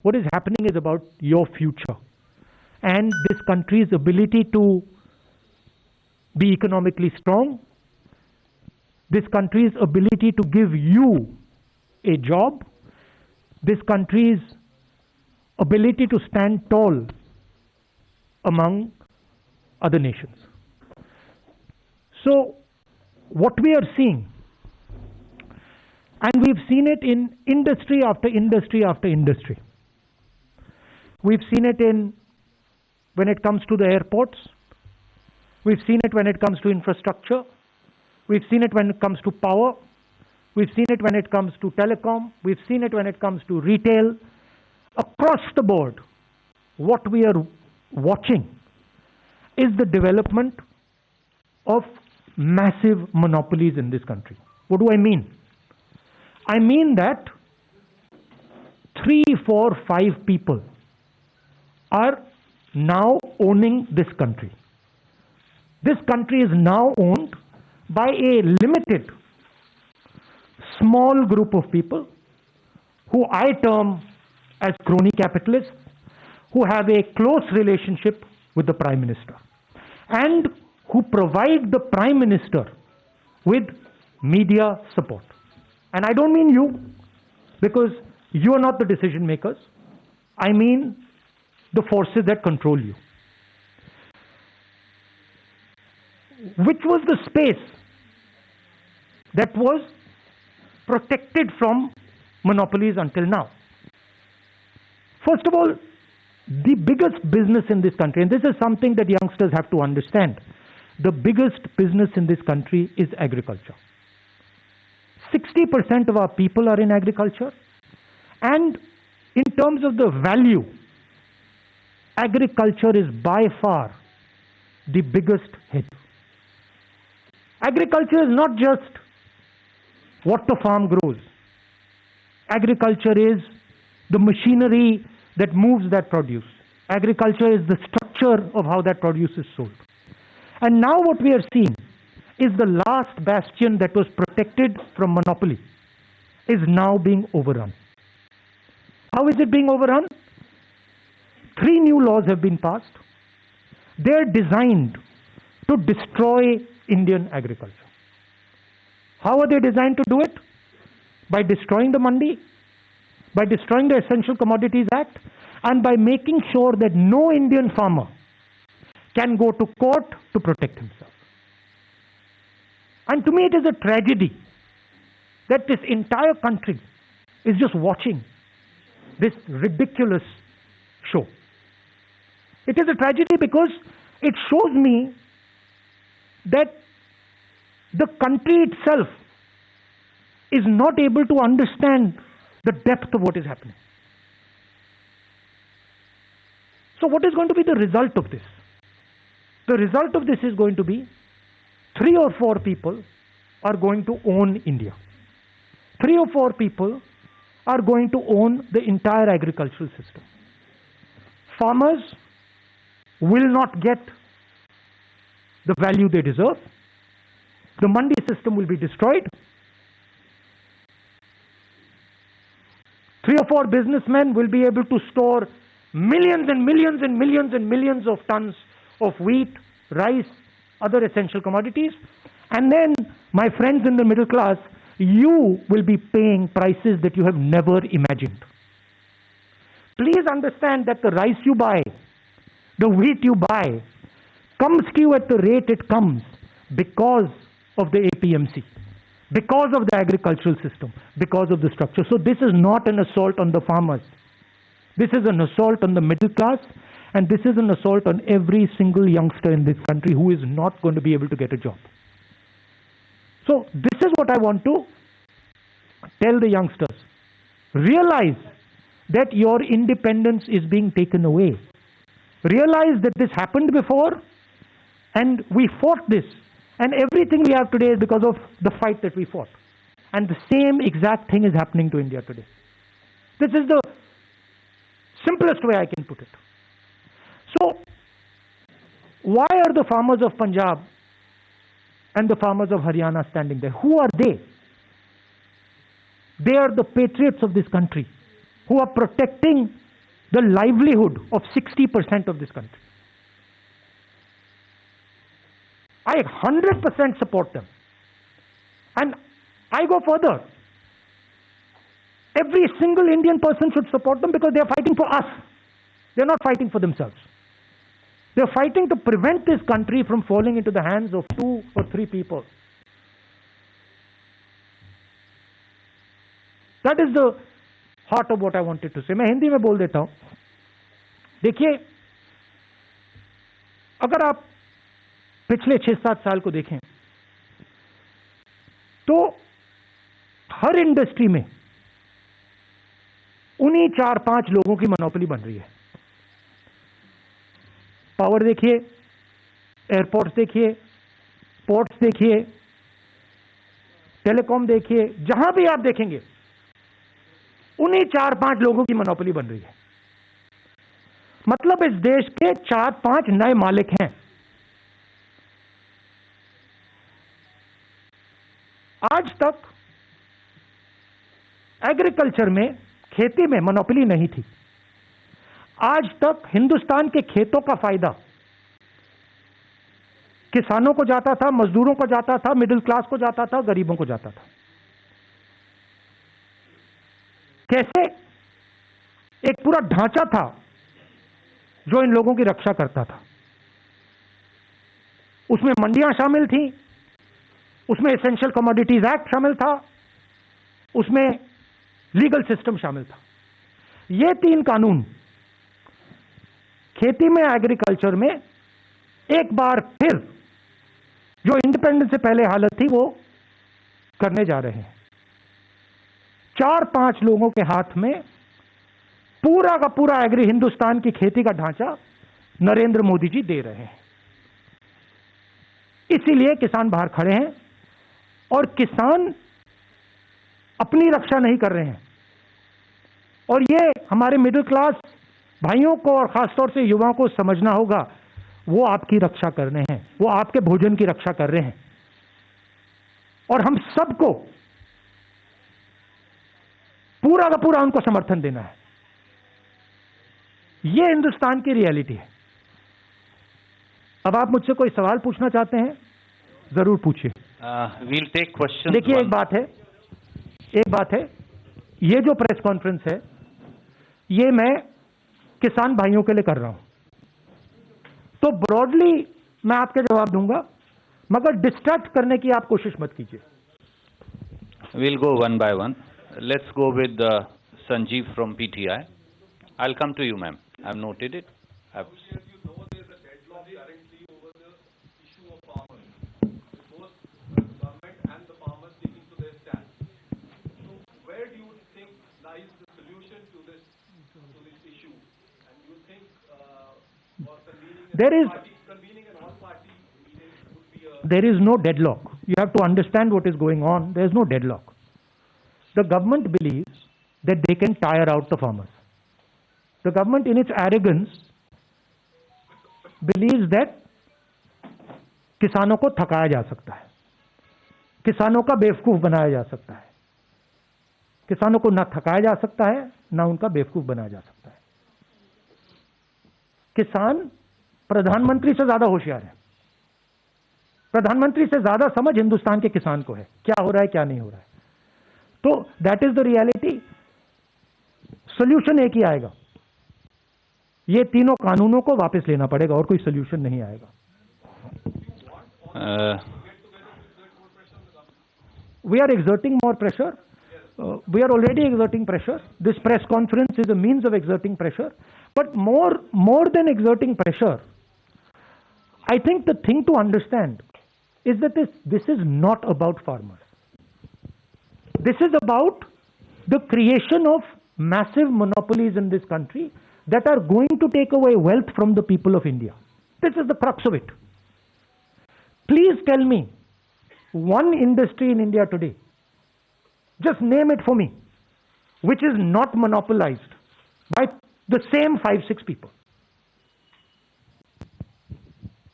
What is happening is about your future and this country's ability to be economically strong, this country's ability to give you a job, this country's ability to stand tall among other nations. So, what we are seeing, and we've seen it in industry after industry after industry. We've seen it when it comes to the airports. We've seen it when it comes to infrastructure. We've seen it when it comes to power. We've seen it when it comes to telecom. We've seen it when it comes to retail. Across the board, what we are watching is the development of massive monopolies in this country. What do I mean? I mean that 3, 4, 5 people are now owning this country. This country is now owned by a limited, small group of people who I term as crony capitalists, who have a close relationship with the Prime Minister and who provide the Prime Minister with media support. And I don't mean you, because you are not the decision makers. I mean the forces that control you. Which was the space that was protected from monopolies until now? First of all, the biggest business in this country, and this is something that youngsters have to understand, the biggest business in this country is agriculture. 60% of our people are in agriculture, and in terms of the value, agriculture is by far the biggest hit. Agriculture is not just what the farm grows. Agriculture is the machinery that moves that produce. Agriculture is the structure of how that produce is sold. And now what we are seeing is the last bastion that was protected from monopoly is now being overrun. How is it being overrun? 3 new laws have been passed. They're designed to destroy Indian agriculture. How are they designed to do it? By destroying the Mandi, by destroying the Essential Commodities Act, and by making sure that no Indian farmer can go to court to protect himself. And to me it is a tragedy that this entire country is just watching this ridiculous show. It is a tragedy because it shows me that the country itself is not able to understand the depth of what is happening. So what is going to be the result of this? The result of this is going to be 3 or 4 people are going to own India. 3 or 4 people are going to own the entire agricultural system. Farmers will not get the value they deserve. The Mandi system will be destroyed. 3 or 4 businessmen will be able to store millions and millions and millions and millions of tons of wheat, rice, other essential commodities. And then, my friends in the middle class, you will be paying prices that you have never imagined. Please understand that the rice you buy, the wheat you buy, comes to you at the rate it comes because of the APMC, because of the agricultural system, because of the structure. So this is not an assault on the farmers. This is an assault on the middle class, and this is an assault on every single youngster in this country who is not going to be able to get a job. So this is what I want to tell the youngsters. Realize that your independence is being taken away. Realize that this happened before, and we fought this. And everything we have today is because of the fight that we fought. And the same exact thing is happening to India today. This is the simplest way I can put it. So, why are the farmers of Punjab and the farmers of Haryana standing there? Who are they? They are the patriots of this country who are protecting the livelihood of 60% of this country. I 100% support them. And I go further. Every single Indian person should support them because they are fighting for us. They are not fighting for themselves. They are fighting to prevent this country from falling into the hands of 2 or 3 people. That is the heart of what I wanted to say. मैं हिंदी में बोल देता हूं. देखिए, अगर आप पिछले 6-7 साल को देखें तो हर इंडस्ट्री में उन्हीं 4-5 लोगों की मोनोपोली बन रही है. पावर देखिए, एयरपोर्ट्स देखिए, पोर्ट्स देखिए, टेलीकॉम देखिए, जहां भी आप देखेंगे उन्हीं 4-5 लोगों की मोनोपोली बन रही है. मतलब इस देश के 4-5 नए मालिक हैं. आज तक एग्रीकल्चर में, खेती में मोनोपोली नहीं थी. आज तक हिंदुस्तान के खेतों का फायदा किसानों को जाता था, मजदूरों को जाता था, मिडिल क्लास को जाता था, गरीबों को जाता था. कैसे? एक पूरा ढांचा था जो इन लोगों की रक्षा करता था. उसमें मंडियां शामिल थी, उसमें एसेंशियल कमोडिटीज एक्ट शामिल था, उसमें लीगल सिस्टम शामिल था. ये 3 कानून खेती में, एग्रीकल्चर में एक बार फिर जो इंडिपेंडेंस से पहले हालत थी वो करने जा रहे हैं. 4-5 लोगों के हाथ में पूरा का पूरा एग्री हिंदुस्तान की खेती का ढांचा नरेंद्र मोदी जी दे रहे हैं. इसीलिए किसान बाहर खड़े हैं और किसान अपनी रक्षा नहीं कर रहे हैं. और ये हमारे मिडिल क्लास भाइयों को और खासतौर से युवाओं को समझना होगा, वो आपकी रक्षा कर रहे हैं, वो आपके भोजन की रक्षा कर रहे हैं. और हम सबको पूरा का पूरा उनको समर्थन देना है. ये हिंदुस्तान की रियलिटी है. अब आप मुझसे कोई सवाल पूछना चाहते हैं, जरूर पूछिए. We'll take questions. देखिए, एक बात है, ये जो प्रेस कॉन्फ्रेंस है ये मैं किसान भाइयों के लिए कर रहा हूं. तो ब्रॉडली मैं आपके जवाब दूंगा, मगर डिस्ट्रैक्ट करने की आप कोशिश मत कीजिए. We'll go one by one. Let's go with Sanjeev from PTI. I'll come to you, ma'am. I've noted it. There is no deadlock. You have to understand what is going on. There is no deadlock. The government believes that they can tire out the farmers. The government, in its arrogance, believes that किसानों को थकाया जा सकता है, किसानों का बेवकूफ बनाया जा सकता है. किसानों को ना थकाया जा सकता है, ना उनका बेवकूफ बनाया जा सकता है. किसान प्रधानमंत्री से ज्यादा होशियार है. प्रधानमंत्री से ज्यादा समझ हिंदुस्तान के किसान को है, क्या हो रहा है क्या नहीं हो रहा है. तो that is the reality. Solution एक ही आएगा, ये तीनों कानूनों को वापस लेना पड़ेगा, और कोई सोल्यूशन नहीं आएगा. We are exerting more pressure. We are already exerting pressure. This press conference is a means of exerting pressure. But more than exerting pressure, I think the thing to understand is that this is not about farmers. This is about the creation of massive monopolies in this country that are going to take away wealth from the people of India. This is the crux of it. Please tell me one industry in India today, just name it for me, which is not monopolized by the same 5-6 people.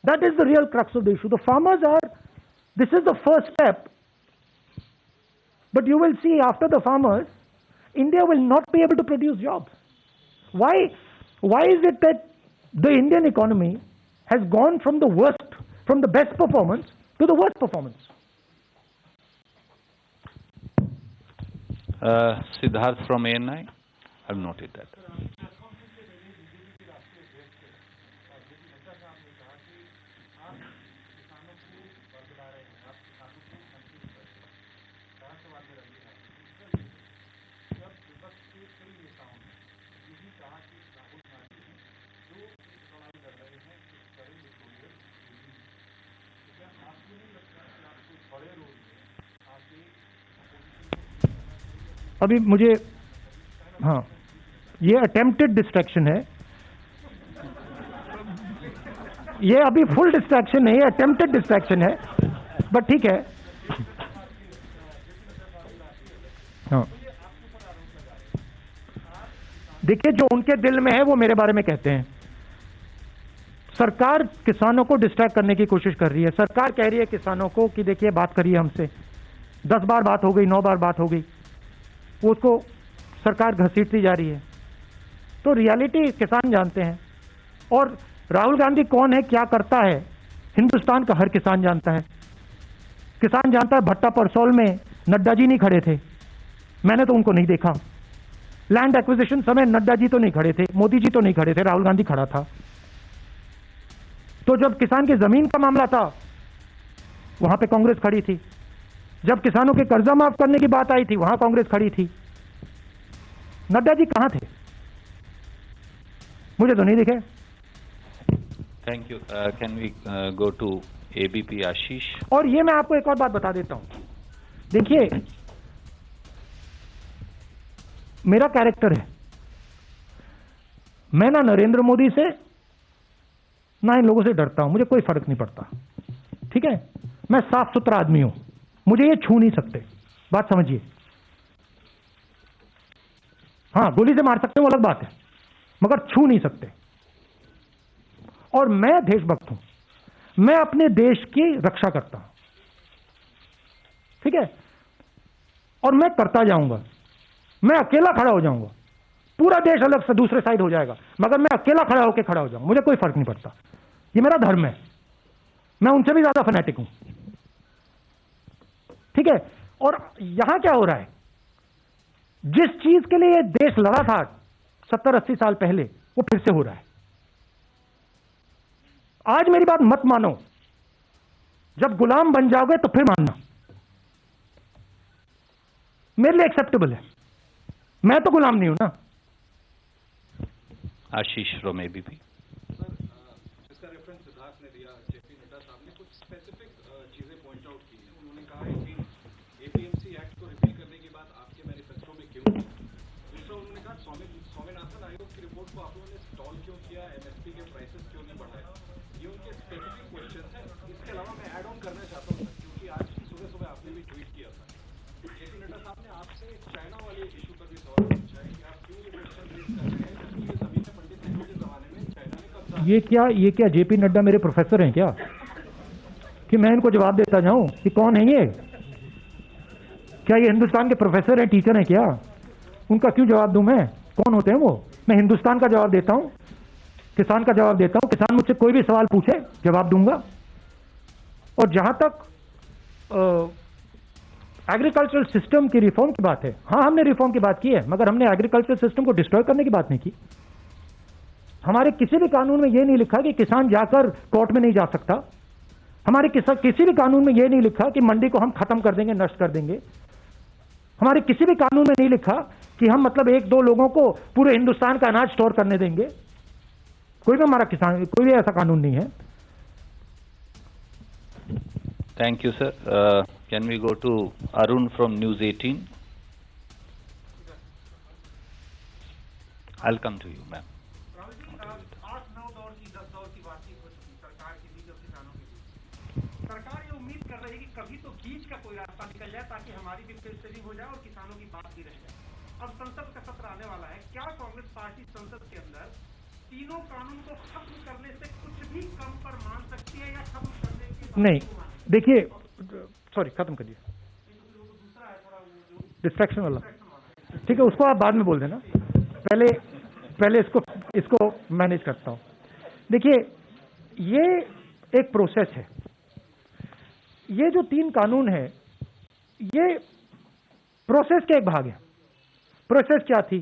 That is the real crux of the issue. The farmers this is the first step, but you will see after the farmers, India will not be able to produce jobs. Why? why is it that the Indian economy has gone from the best performance to the worst performance? Siddharth from ANI, I've noted that. अभी मुझे, हाँ, ये attempted distraction है, ये अभी full distraction नहीं है, attempted distraction है, बट ठीक है। हाँ, देखिए, जो उनके दिल में है वो मेरे बारे में कहते हैं। सरकार किसानों को डिस्ट्रैक्ट करने की कोशिश कर रही है। सरकार कह रही है किसानों को कि देखिए, बात करिए हमसे, 10 बार बात हो गई, 9 बार बात हो गई, वो उसको सरकार घसीटती जा रही है। तो रियलिटी किसान जानते हैं, और राहुल गांधी कौन है, क्या करता है, हिंदुस्तान का हर किसान जानता है। किसान जानता है भट्टा परसौल में नड्डा जी नहीं खड़े थे, मैंने तो उनको नहीं देखा। लैंड एक्विजिशन समय नड्डा जी तो नहीं खड़े थे, मोदी जी तो नहीं खड़े थे, राहुल गांधी खड़ा था। तो जब किसान की जमीन का मामला था, वहां पे कांग्रेस खड़ी थी। जब किसानों के कर्जा माफ करने की बात आई थी, वहां कांग्रेस खड़ी थी। नड्डा जी कहां थे? मुझे तो नहीं दिखे। Thank you. Can we go to ABP Ashish? और ये मैं आपको एक और बात बता देता हूं। देखिए, मेरा कैरेक्टर है, मैं ना नरेंद्र मोदी से ना इन लोगों से डरता हूं, मुझे कोई फर्क नहीं पड़ता, ठीक है। मैं साफ सुथरा आदमी हूं, मुझे ये छू नहीं सकते, बात समझिए। हां, गोली से मार सकते हैं, वो अलग बात है, मगर छू नहीं सकते। और मैं देशभक्त हूं, मैं अपने देश की रक्षा करता हूं, ठीक है। और मैं करता जाऊंगा, मैं अकेला खड़ा हो जाऊंगा, पूरा देश अलग से दूसरे साइड हो जाएगा, मगर मैं अकेला खड़ा होकर खड़ा हो जाऊंगा, मुझे कोई फर्क नहीं पड़ता। ये मेरा धर्म है, मैं उनसे भी ज्यादा फैनेटिक हूं, ठीक है। और यहां क्या हो रहा है, जिस चीज के लिए ये देश लड़ा था 70-80 साल पहले, वो फिर से हो रहा है। आज मेरी बात मत मानो, जब गुलाम बन जाओगे तो फिर मानना, मेरे लिए एक्सेप्टेबल है, मैं तो गुलाम नहीं हूं ना। आशीष फ्रॉम एबीपी। जिसका रेफरेंस सिद्धार्थ ने दिया, जेपी नड्डा साहब ने कुछ स्पेसिफिक चीजें पॉइंट आउट की। उन्होंने कहा है कि एपीएमसी एक्ट को रिपील करने की बात आपके मैनिफेस्टो में क्यों की? दूसरा, उन्होंने कहा स्वामीनाथन आयोग की रिपोर्ट को आप लोगों ने स्टॉल क्यों किया, एमएसपी के प्राइसेस क्यों नहीं बढ़ाए? ये उनके स्पेसिफिक क्वेश्चन हैं। इसके अलावा मैं ऐड ऑन करना चाहता हूँ, क्योंकि आज सुबह सुबह आपने भी ट्वीट किया था, जेपी नड्डा साहब ने आपसे चाइना वाले इशू पर भी सवाल पूछा है कि आप क्यों ये क्वेश्चन रेज कर रहे हैं, जबकि ये जमीन में पंडित नेहरू के जमाने में चाइना ने कब्जा। ये क्या जेपी नड्डा मेरे प्रोफेसर हैं क्या, कि मैं इनको जवाब देता जाऊं कि कौन है ये? क्या ये हिंदुस्तान के प्रोफेसर हैं, टीचर हैं क्या? उनका क्यों जवाब दूं मैं? कौन होते हैं वो? मैं हिंदुस्तान का जवाब देता हूं, किसान का जवाब देता हूं। किसान मुझसे कोई भी सवाल पूछे, जवाब दूंगा। और जहां तक एग्रीकल्चरल सिस्टम की रिफॉर्म की बात है, हाँ, हमने रिफॉर्म की बात की है, मगर हमने एग्रीकल्चरल सिस्टम को डिस्ट्रॉय करने की बात नहीं की। हमारे किसी भी कानून में यह नहीं लिखा कि किसान जाकर कोर्ट में नहीं जा सकता। हमारे किसी भी कानून में यह नहीं लिखा कि मंडी को हम खत्म कर देंगे, नष्ट कर देंगे। हमारे किसी भी कानून में नहीं लिखा कि हम मतलब 1-2 लोगों को पूरे हिंदुस्तान का अनाज स्टोर करने देंगे। कोई भी हमारा किसान, कोई भी ऐसा कानून नहीं है। Thank you sir. Can we go to Arun from News 18? I will come to you ma'am. 8-9 दौर की 10 दौर की बातचीत हो चुकी सरकार के बीच और किसानों के बीच। सरकार ये उम्मीद कर रही है कि कभी तो बीच का कोई रास्ता निकल जाए, ताकि हमारी भी फेस सेविंग हो जाए और किसानों की बात भी रह जाए। अब संसद का सत्र आने वाला है, क्या कांग्रेस पार्टी संसद के अंदर तीनों कानून को खत्म करने से कुछ भी कम पर मान सकती है, या खत्म करने की? नहीं, देखिए, सॉरी, खत्म करिए, डिस्ट्रैक्शन वाला, ठीक है, उसको आप बाद में बोल देना, पहले इसको इसको मैनेज करता हूं। देखिए, ये एक प्रोसेस है। ये जो 3 कानून है, ये प्रोसेस का एक भाग है। प्रोसेस क्या थी?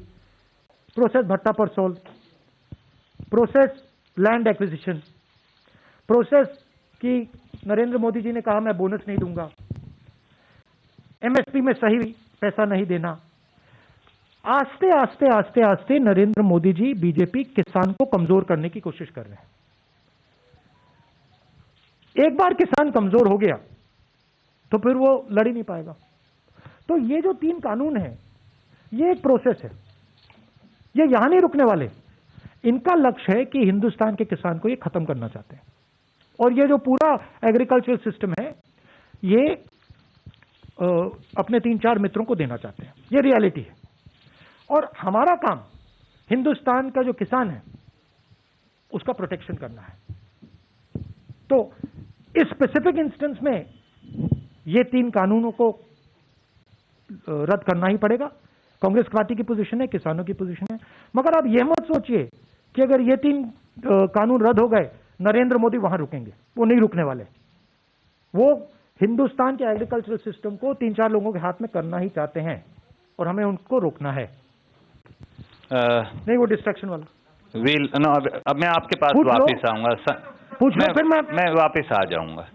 प्रोसेस भट्टा परसोल, प्रोसेस लैंड एक्विजिशन, प्रोसेस कि नरेंद्र मोदी जी ने कहा मैं बोनस नहीं दूंगा, एमएसपी में सही पैसा नहीं देना। आस्ते आस्ते आस्ते आस्ते नरेंद्र मोदी जी, बीजेपी किसान को कमजोर करने की कोशिश कर रहे हैं। एक बार किसान कमजोर हो गया तो फिर वो लड़ ही नहीं पाएगा। तो ये जो 3 कानून है, ये एक प्रोसेस है, ये यहां नहीं रुकने वाले। इनका लक्ष्य है कि हिंदुस्तान के किसान को ये खत्म करना चाहते हैं। और ये जो पूरा एग्रीकल्चरल सिस्टम है, ये अपने 3-4 मित्रों को देना चाहते हैं। ये रियलिटी है। और हमारा काम हिंदुस्तान का जो किसान है उसका प्रोटेक्शन करना है। तो इस स्पेसिफिक इंस्टेंस में ये 3 कानूनों को रद्द करना ही पड़ेगा। कांग्रेस पार्टी की पोजीशन है, किसानों की पोजीशन है। मगर आप ये मत सोचिए कि अगर ये 3 कानून रद्द हो गए, नरेंद्र मोदी वहां रुकेंगे। वो नहीं रुकने वाले। वो हिंदुस्तान के एग्रीकल्चरल सिस्टम को 3-4 लोगों के हाथ में करना ही चाहते हैं और हमें उनको रोकना है। नहीं, वो डिस्ट्रक्शन वाला। अब मैं आपके पास पूछ लो। वापस आऊंगा। पूछ लो, फिर मैं वापस आ जाऊंगा।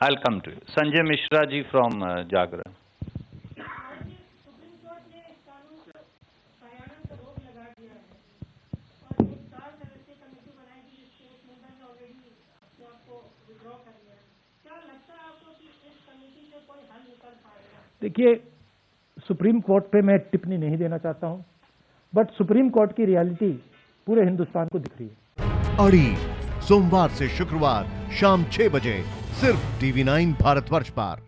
I will come to you. Sanjay Mishra ji from Jagran. देखिए, सुप्रीम कोर्ट पे मैं टिप्पणी नहीं देना चाहता हूं, बट सुप्रीम कोर्ट की रियलिटी पूरे हिंदुस्तान को दिख रही है। अड़ी सोमवार से शुक्रवार शाम 6 बजे सिर्फ TV9 भारतवर्ष पर।